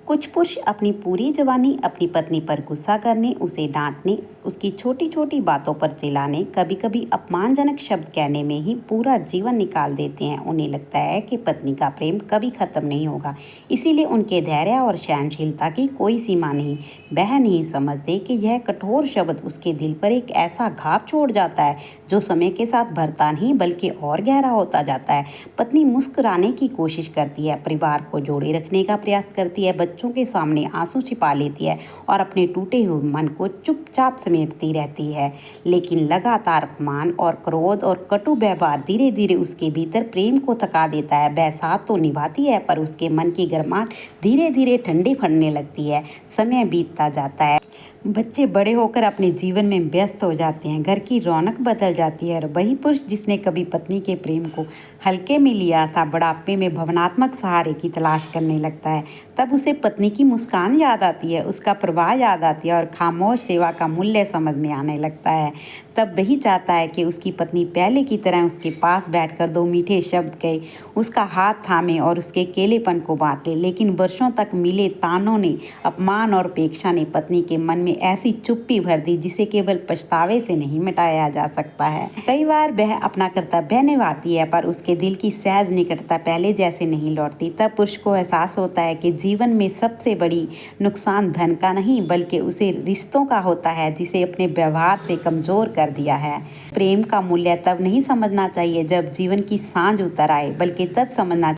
कुछ पुरुष अपनी पूरी जवानी अपनी पत्नी पर गुस्सा करने, उसे डांटने, उसकी छोटी छोटी बातों पर चिल्लाने, कभी कभी अपमानजनक शब्द कहने में ही पूरा जीवन निकाल देते हैं। उन्हें लगता है कि पत्नी का प्रेम कभी खत्म नहीं होगा, इसीलिए उनके धैर्य और सहनशीलता की कोई सीमा नहीं। वह नहीं समझते कि यह कठोर शब्द उसके दिल पर एक ऐसा घाव छोड़ जाता है जो समय के साथ भरता नहीं बल्कि और गहरा होता जाता है। पत्नी मुस्कुराने की कोशिश करती है, परिवार को जोड़े रखने का प्रयास करती है, बच्चों के सामने आंसू छिपा लेती है और अपने टूटे हुए मन को चुपचाप समेटती रहती है। लेकिन लगातार अपमान और क्रोध और कटु व्यवहार धीरे धीरे उसके भीतर प्रेम को थका देता है। वह साथ तो निभाती है पर उसके मन की गर्माहट धीरे धीरे ठंडी पड़ने लगती है। समय बीतता जाता है, बच्चे बड़े होकर अपने जीवन में व्यस्त हो जाते हैं, घर की रौनक बदल जाती है और वही पुरुष जिसने कभी पत्नी के प्रेम को हल्के में लिया था, बुढ़ापे में भावनात्मक सहारे की तलाश करने लगता है। तब उसे पत्नी की मुस्कान याद आती है, उसका प्रवाह याद आती है और खामोश सेवा का मूल्य समझ में आने लगता है। तब वही चाहता है कि उसकी पत्नी पहले की तरह उसके पास बैठकर दो मीठे शब्द कहे, उसका हाथ थामे और उसके अकेलेपन को बांट ले। लेकिन वर्षों तक मिले तानों ने, अपमान और उपेक्षा ने पत्नी के मन में ऐसी चुप्पी भर दी जिसे केवल पछतावे से नहीं मिटाया जा सकता है। कई बार वह अपना कर्तव्य निभाती है पर उसके दिल की सहज निकटता पहले जैसे नहीं लौटती। तब पुरुष को एहसास होता है कि जीवन में सबसे बड़ी नुकसान धन का नहीं बल्कि उसे रिश्तों का होता है जिसे अपने व्यवहार से कमजोर कर दिया है। प्रेम का मूल्य तब नहीं समझना चाहिए जब जीवन की सांझ उतर आए, बल्कि तब समझना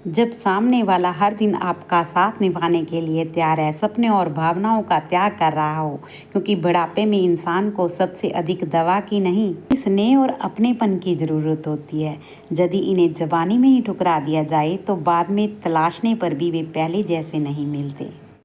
जब सामने वाला हर दिन आपका साथ निभाने के लिए तैयार है, सपने और भावनाओं का त्याग कर रहा हो। क्योंकि बुढ़ापे में इंसान को सबसे अधिक दवा की नहीं, स्नेह और अपनेपन की ज़रूरत होती है। यदि इन्हें जवानी में ही ठुकरा दिया जाए तो बाद में तलाशने पर भी वे पहले जैसे नहीं मिलते।